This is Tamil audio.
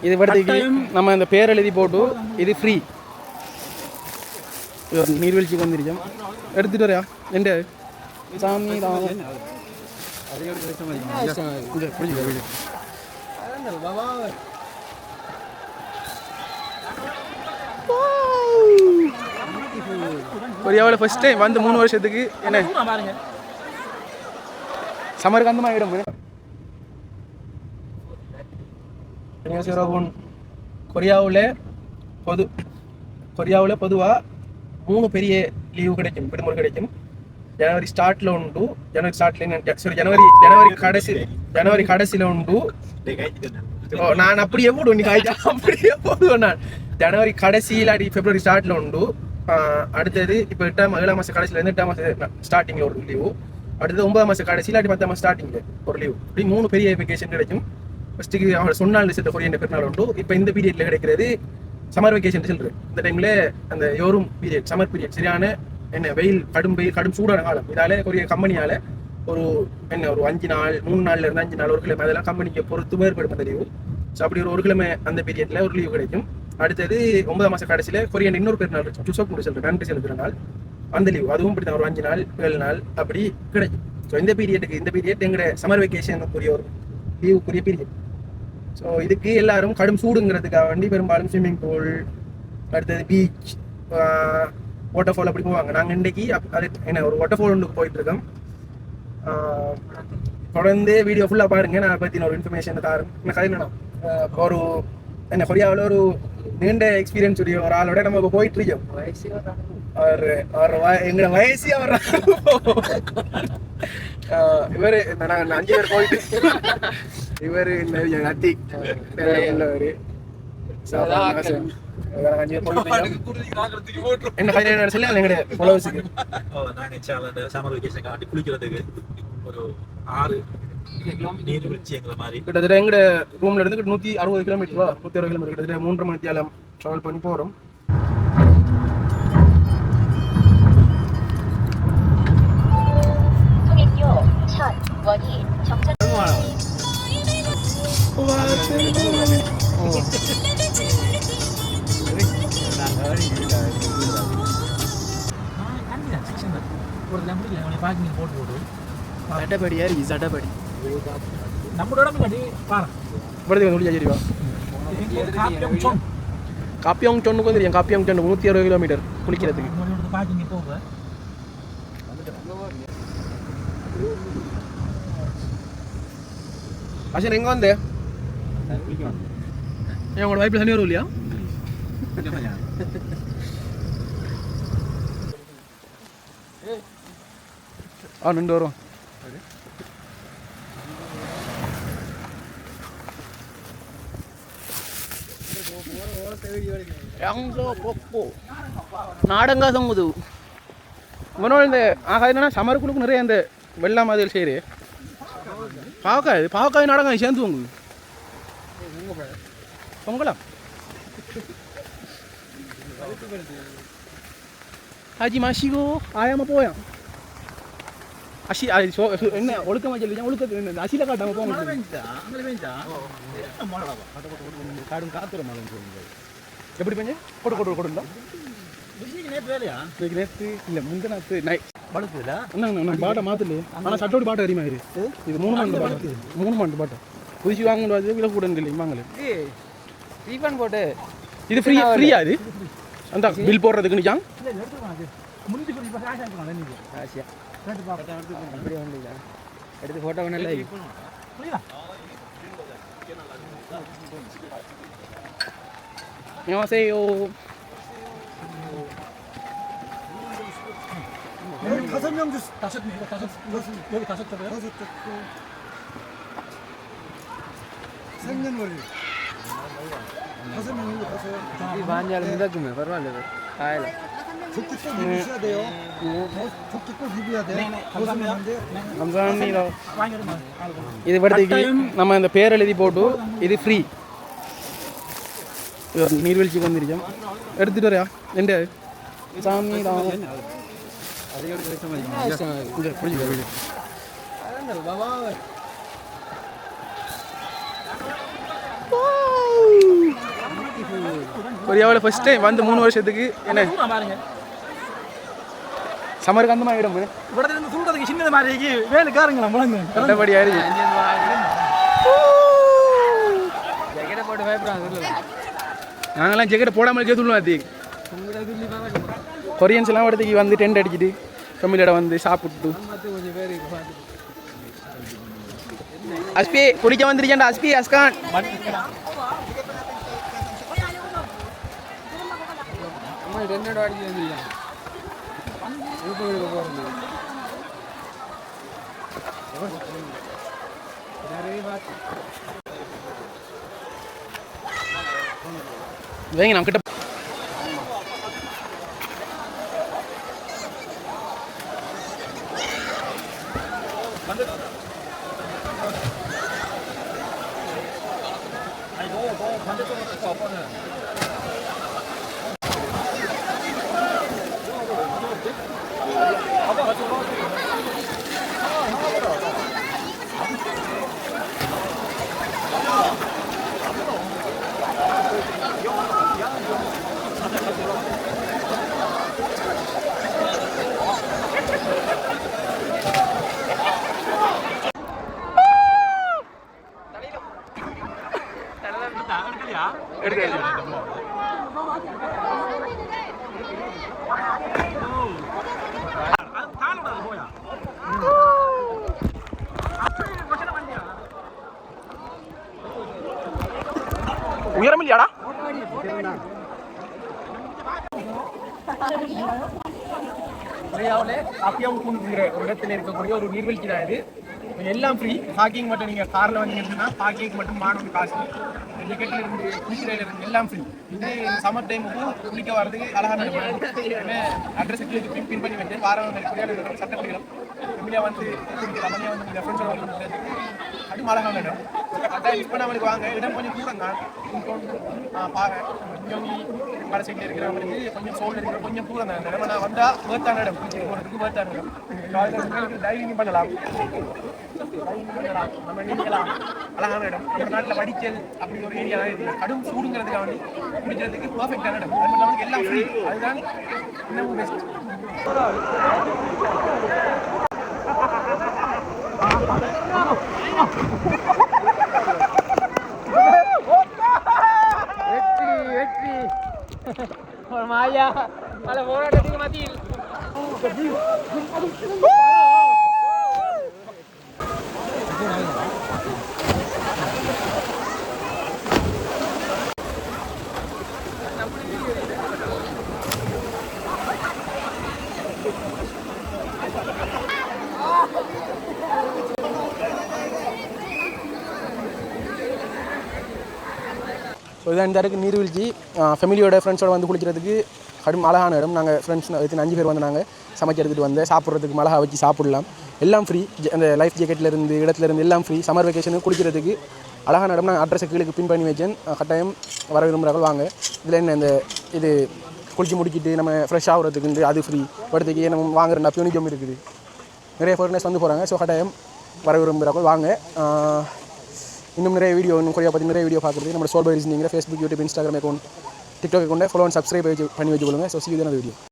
இது படத்துக்கு நம்ம இந்த பேர் எழுதி போட்டு இது ஃப்ரீ. நீர்வீழ்ச்சிக்கு வந்துருக்கோம். எடுத்துட்டு வரையா எந்த சாமி தான் கொரியாவில் ஃபர்ஸ்ட் டைம் வந்து 3 வருஷத்துக்கு என்ன சமருக்கு அந்த மாதிரி இடம். கொரியாவில் பொதுவாக 3 பெரிய லீவு கிடைக்கும், விடுமுறை கிடைக்கும். ஜனவரி ஸ்டார்ட்ல உண்டு, ஜனவரி கடைசியில் உண்டு. நான் அப்படியே போடுவேன், நீ அப்படியே போடுவேன். நான் ஜனவரி கடைசி இல்லாட்டி பிப்ரவரி ஸ்டார்ட்ல உண்டு. அடுத்தது இப்போ 7ஆம் மாதம் கடைசியிலேருந்து 8ஆம் மாதம் ஸ்டார்டிங்கில் ஒரு லீவு. அடுத்தது 9ஆம் மாதம் கடைசி இல்லாட்டி 10ஆம் மாதம் ஸ்டார்டிங்கில் ஒரு லீவு. இப்படி 3 பெரிய வெக்கேஷன் கிடைக்கும். ஃபர்ஸ்ட்டுக்கு அவங்களோட சொன்னால் சேர்த்த கொரியன் பெருநாள் உண்டு. இப்போ இந்த பீரியட்ல கிடைக்கிறது சம்மர் வெக்கேஷன் சொல்கிறேன். இந்த டைமில் அந்த யோரும் பீரியட், சம்மர் பீரியட், சரியான என்ன வெயில், கடும் சூடான காலம். இதால் கொரிய கம்பெனியால் ஒரு 5 நாள் 3 நாள்ல இருந்து 5 நாள் ஒரு கிழமை அதெல்லாம் கம்பெனிக்கு பொறுத்து வேறுபடும் அந்த லீவு. ஸோ அப்படி ஒரு கிழமை அந்த பீரியட்ல ஒரு லீவு கிடைக்கும். அடுத்தது 9ஆம் மாதம் கடைசியில் கொரியன் இன்னொரு பெருநாள் சுசோக் சொல்கிறேன், நன்றி செலுத்துகிற நாள், அந்த லீவு அதுவும் இப்படி தான் ஒரு 5 நாள் 7 நாள் அப்படி கிடைக்கும். ஸோ இந்த பீரியட் எங்களோட சம்மர் வெக்கேஷனுக்குரிய ஒரு லீவுக்குரிய பீரியட். ஸோ இதுக்கு எல்லாரும் கடும் சூடுங்கிறதுக்காக வேண்டி பெரும்பாலும் ஸ்விம்மிங் பூல், அடுத்தது பீச், வாட்டர் ஃபால் அப்படி போவாங்க. நாங்கள் இன்றைக்கி அது என்ன ஒரு வாட்டர் ஃபால் ஒன்று போயிட்டு இருக்கோம். தொடர்ந்து வீடியோ ஃபுல்லாக பாருங்க. நான் பற்றி ஒரு இன்ஃபர்மேஷன் தரேன். என்ன கதை என்னன்னா, ஒரு என்ன கொரியாவில் ஒரு நீண்ட எக்ஸ்பீரியன்ஸ் உடைய ஒரு ஆளோட நம்ம இப்போ போயிட்டு இருக்கோம். எங்களோட வயசியா வர்ற இவர் நாங்கள் 5 பேர் போயிட்டு இவர் நட்டி உள்ளவர் என்ன கையில சொல்லி எங்களுடைய ஃபாலோவர்ஸுக்கு குளிக்கிறதுக்கு ஒரு 6 நீர்வீழ்ச்சி எங்களை மாதிரி கிட்டத்தட்ட எங்களோட ரூம்ல இருந்து 160 கிலோமீட்டர் 160 கிலோமீட்டர் கிட்டத்தட்ட 3.5 மணி நேரம் ட்ராவல் பண்ணி போகிறோம். சட்டப்படி யாரு சட்டப்படி நம்மளோட காப்பியோங் சொன்னுக்கு வந்துருக்கேன். காப்பியோங் சொன்னு 160 கிலோமீட்டர் குளிக்கிறதுக்கு. அஷன் எங்க வந்தே உங்களோட வாய்ப்பில் தண்ணி வரும் இல்லையா? நின்று வரும். நாடங்கா சங்குது மனோ இந்த என்னன்னா சமருக்குழுக்கு நிறைய அந்த வெள்ளம் மாதிரி செய்யுது. பாவக்காய் நாடகம் சேர்ந்து உங்க பொங்கலாம் ஹாஜி மாசிகோ ஆயாம போயான் அசி என்ன ஒழுக்கமா சொல்லி ஒழுக்க அசில காட்டாம போங்க. எப்படி பஞ்சு கொடுந்தா நேற்று இல்லை முந்தினாத்து நைட் பாட்டை மாத்தல. ஆனால் சட்டோடி பாட்டை அறியுமா இது 3 மணி பாட்டை புதுசு வாங்க விலை கூட இல்லை வாங்கல ரீஃபண்ட் போட்டு இது ஃப்ரீயா இது அந்த பில் போடுறதுக்கு நிற்கான் எடுத்து போட்டோ நல்லா 안녕하세요. 여기 5명 주스 5명 여기 5쪽이요? 5쪽 생년월일 5명 여기 가세요. 이 많이 알면 그러면 바로 알려. 조끼 꼭 입으셔야 돼요. 조끼 꼭 입어야 돼. 감사합니다. இது படத்துக்கு நம்ம இந்த பேர் எழுதி போட்டு இது ஃப்ரீ. நீர்வீழ்ச்சிக்கு வந்துருக்கோம். எடுத்துட்டு வரையா எந்த சாமி தான் கொரியாவில் ஃபர்ஸ்ட் டைம் வந்து 3 வருஷத்துக்கு என்ன பாருங்க சமருக்கு அந்த மாதிரி இடம் இவ்வளவு இருந்து தூண்டதுக்கு சின்னது மாதிரி வேலை காருங்களா முழங்கு மற்றபடி ஆயிடுச்சு நாங்களாம் ஜெக்கெட்டை போடாமல் கேத்துள்ளோம் அது கொரியன்ஸ் எல்லாம் இடத்துக்கு வந்து டென்ட் அடிச்சுட்டு ஃபேமிலியோட வந்து சாப்பிட்டு அஸ்பி குடிக்க வந்துருக்கேன்டா அஸ்பி அஸ்கான் வேங்க நம்ம கிட்ட உயரம் இல்லையாடா கொரியாவில் அப்பியாவுக்குங்கிற ஒரு இடத்துல இருக்கக்கூடிய ஒரு நீர்வீழ்ச்சி தான் இது எல்லாம் ஃப்ரீ பார்க்கிங் மட்டும் நீங்கள் காரில் வந்தீங்கன்னா பார்க்கிங் மட்டும் மாணவன் காசு டிக்கெட்டில் இருந்து குளிக்கிறதுல இருந்து எல்லாம் ஃப்ரீ இது சம்மர் டைமுக்கு குளிக்க வர்றதுக்கு அழகான அட்ரஸ் பின் பண்ணி வச்சு வாரம் சட்டப்பிடிக்கிறோம் ஃபேமிலியாக வந்து குளிக்கலாம் வந்து இந்த ஃப்ரெண்ட்ஸோட வந்து அதுவும் அழகான இடம் அதான் இப்போ நம்மளுக்கு வாங்க இடம் கொஞ்சம் தூரம் தான் பாரு கடை சைடில் இருக்கிறவங்களுக்கு கொஞ்சம் சோல் இருக்கிற கொஞ்சம் தூரம் தான் இடம் நான் வந்தால் வேர்த்தான இடம் போகிறதுக்கு வேர்த்தான இடம் டைவிங் பண்ணலாம் நம்ம நீங்கலாம் அழகான இடம் நம்ம நாட்டில் வடிக்கல் அப்படி ஒரு ஏரியா தான் இருக்குது கடும் சூடுங்கிறதுக்காக வந்து குடிக்கிறதுக்கு பர்ஃபெக்டான இடம் அது மட்டும் நமக்கு எல்லாம் ஃப்ரீ அதுதான் இன்னமும் best Maya, malah bola tadi mati. So இதான் இந்த இடத்துக்கு நீர்வீழ்ச்சி ஃபேமிலியோட ஃப்ரெண்ட்ஸோட வந்து குளிக்கிறதுக்கு கடும் அழகான இடம் நாங்கள் ஃப்ரெண்ட்ஸ் எத்தனை 5 பேர் வந்து நாங்கள் சமைச்சு எடுத்துகிட்டு வந்து சாப்பிட்றதுக்கு மிளகா வச்சு சாப்பிடலாம் எல்லாம் ஃப்ரீ அந்த லைஃப் ஜாக்கெட்லேருந்து இடத்துலேருந்து எல்லாம் ஃப்ரீ சம்மர் வெக்கேஷனுக்கு குளிக்கிறதுக்கு அழகான இடம் நாங்கள் அட்ரஸை கீழே பின் பண்ணி வச்சேன் கட்டாயம் வர விரும்புகிறார்கள் வாங்க இதில் என்ன இந்த இது குளிச்சு முடிக்கிட்டு நம்ம ஃப்ரெஷ் ஆகுறதுக்கு அது ஃப்ரீ படத்துக்கு நம்ம வாங்குற பியூனிஜம் இருக்குது நிறைய ஃபாரினர்ஸ் வந்து போகிறாங்க ஸோ கட்டாயம் வர விரும்புகிறார்கள் வாங்க இன்னும் நிறைய வீடியோ இன்னும் கொரியா பற்றி நிறைய வீடியோ பார்க்குறது நம்ம சோல் பை ரீசனிங்கிற Facebook YouTube Instagram account TikTok அக்கௌண்ட்டை ஃபாலோ அண்ட் சப்ஸ்கிரைப் பண்ணி வச்சுக்கொள்ளுங்க so see you in the video.